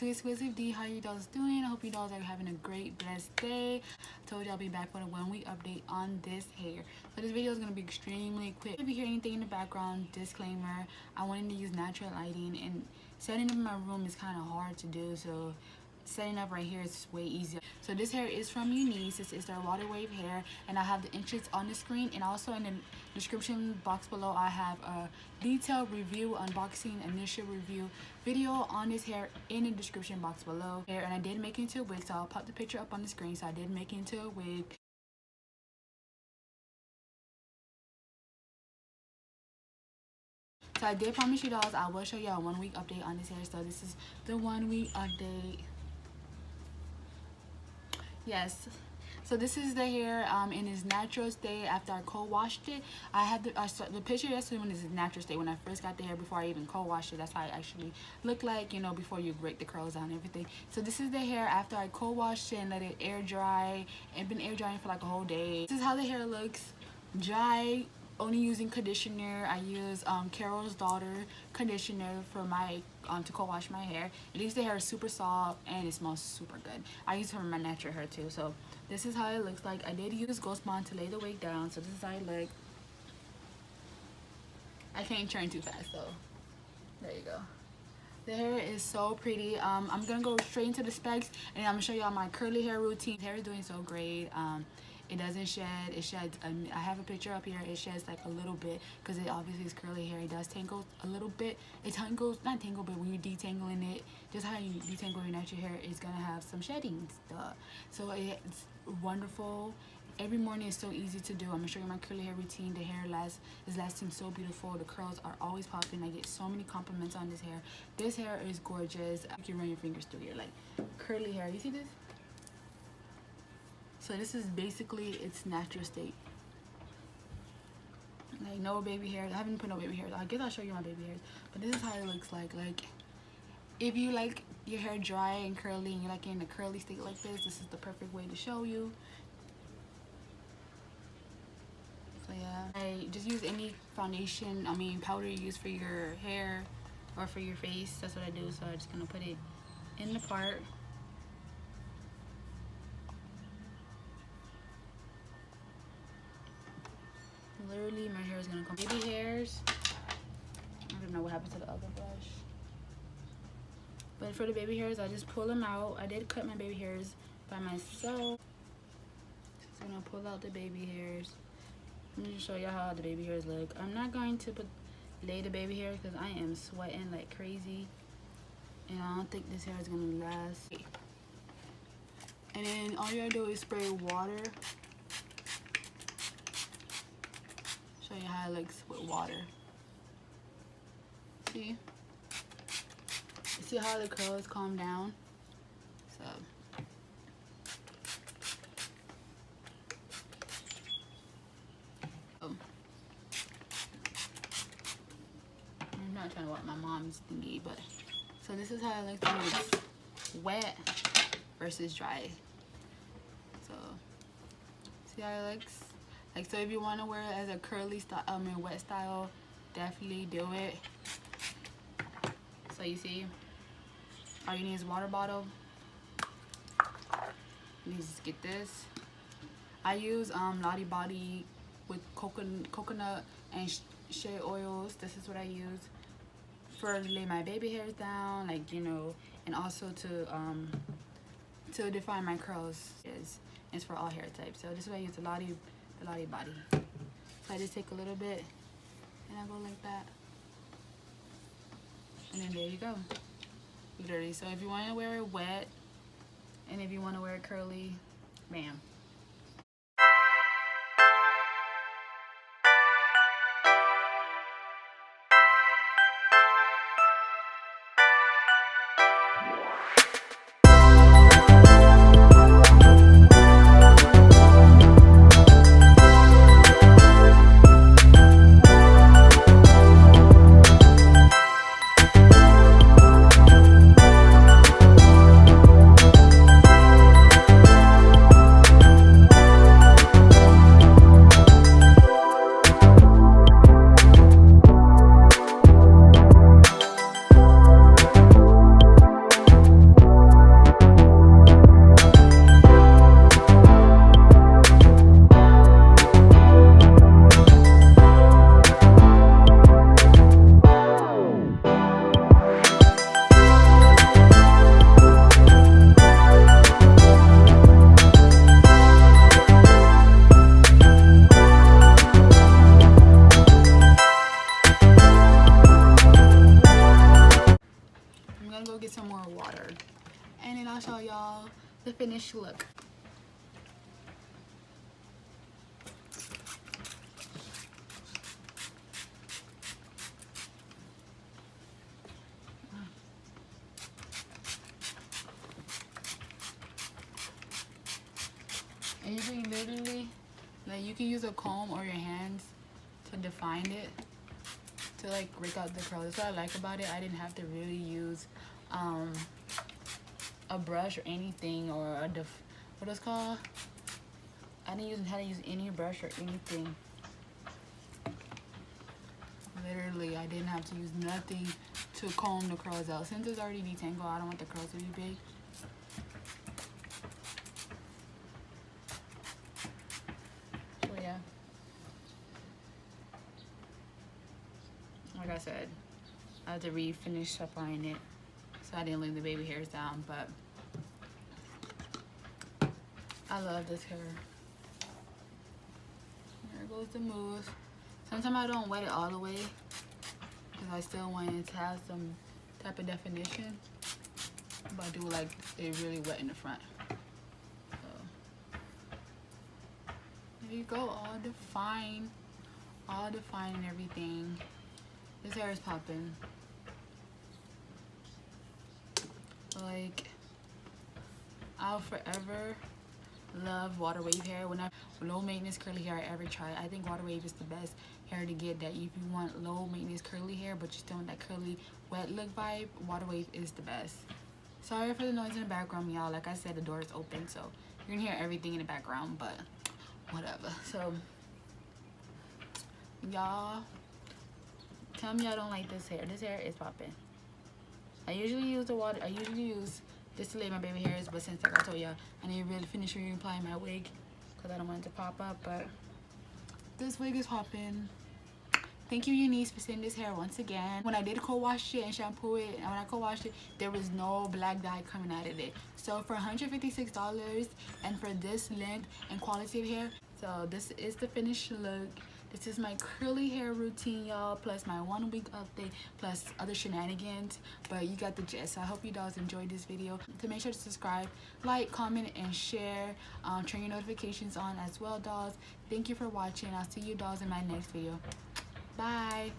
to Exclusive D. How you dolls doing? I hope you dolls are having a great, blessed day. I told you I'll be back with a 1 week update on this hair. So this video is going to be extremely quick. If you hear anything in the background, disclaimer, I wanted to use natural lighting, and setting up in my room is kind of hard to do, so setting up right here is way easier. So this hair is from UNice. This is their water wave hair, and I have the inches on the screen, and also in the description box below I have a detailed review, unboxing, initial review video on this hair in the description box below. And I did make it into a wig, so I'll pop the picture up on the screen. So I did make it into a wig. So I did promise you dolls I will show you a 1 week update on this hair. So this is the 1 week update. Yes, so this is the hair in its natural state after I co-washed it. I had the picture yesterday when it's in natural state, when I first got the hair before I even co-washed it. That's how it actually looked like, you know, before you break the curls out and everything. So this is the hair after I co-washed it and let it air dry, and been air drying for like a whole day. This is how the hair looks dry, only using conditioner. I use Carol's Daughter conditioner for my to co-wash my hair. It leaves the hair super soft and it smells super good. I use it for my natural hair too. So this is how it looks like. I did use Ghost Bond to lay the wig down, so this is how it looks. I can't turn too fast, so there you go. The hair is so pretty. I'm gonna go straight into the specs, and I'm gonna show y'all my curly hair routine. Hair is doing so great. It doesn't shed. It sheds. I have a picture up here. It sheds like a little bit because it obviously is curly hair. It does tangle a little bit. It tangles, not tangle, but when you're detangling it, just how you detangle your natural hair, it's gonna have some sheddings. So it's wonderful. Every morning is so easy to do. I'm gonna show you my curly hair routine. The hair is lasting so beautiful. The curls are always popping. I get so many compliments on this hair. This hair is gorgeous. You can run your fingers through your like curly hair. You see this? So this is basically its natural state. Like no baby hairs. I haven't put no baby hairs. I guess I'll show you my baby hairs. But this is how it looks like. Like if you like your hair dry and curly and you're like in a curly state like this is the perfect way to show you. So yeah, I just use any foundation, powder you use for your hair or for your face. That's what I do. So I'm just gonna put it in the part. Literally my hair is gonna come. Baby hairs, I don't know what happened to the other brush, but for the baby hairs I just pull them out. I did cut my baby hairs by myself, so I'm gonna pull out the baby hairs. Let me just show you how the baby hairs look. I'm not going to lay the baby hairs because I am sweating like crazy, and I don't think this hair is gonna last. And then all you gotta do is spray water. Show you how it looks with water. See how the curls calm down? So I'm not trying to walk my mom's thingy, but so this is how it looks when it's wet versus dry. So see how it looks? Like, so if you want to wear it as a curly style, wet style, definitely do it. So you see, all you need is a water bottle. You just get this. I use Lottie Body with coconut and shea oils. This is what I use for lay my baby hairs down, like, you know, and also to define my curls. It's for all hair types. So this is what I use, the Lottie Body. So I just take a little bit and I go like that, and then there you go, literally. So if you want to wear it wet and if you want to wear it curly, bam. the finished look. And you can literally, like, you can use a comb or your hands to define it, to like rake out the curls. That's what I like about it. I didn't have to really use a brush or anything, or a what it's called. I didn't have to use any brush or anything. Literally, I didn't have to use nothing to comb the curls out. Since it's already detangled, I don't want the curls to be big. So yeah, like I said, I had to refinish applying it, so I didn't leave the baby hairs down. But I love this hair. There goes the mousse. Sometimes I don't wet it all the way because I still want it to have some type of definition, but I do like it really wet in the front. So there you go, all defined and everything. This hair is popping. Like, I'll forever love water wave hair. When low maintenance curly hair I ever tried, I think water wave is the best hair to get. That if you want low maintenance curly hair but you still want that curly wet look vibe, water wave is the best. Sorry for the noise in the background, y'all. Like I said, the door is open, so you're gonna hear everything in the background, but whatever. So y'all, tell me y'all don't like this hair. This hair is popping. I usually use this to lay my baby hairs, but since, like I told y'all, I need to really finish reapplying my wig because I don't want it to pop up. But this wig is popping. Thank you, UNice, for sending this hair once again. When I did co-wash it and shampoo it, and when I co-washed it, there was no black dye coming out of it. So for $156 and for this length and quality of hair, so this is the finished look. This is my curly hair routine, y'all, plus my 1 week update, plus other shenanigans. But you got the gist. So I hope you guys enjoyed this video. To make sure to subscribe, like, comment, and share. Turn your notifications on as well, dolls. Thank you for watching. I'll see you dolls in my next video. Bye.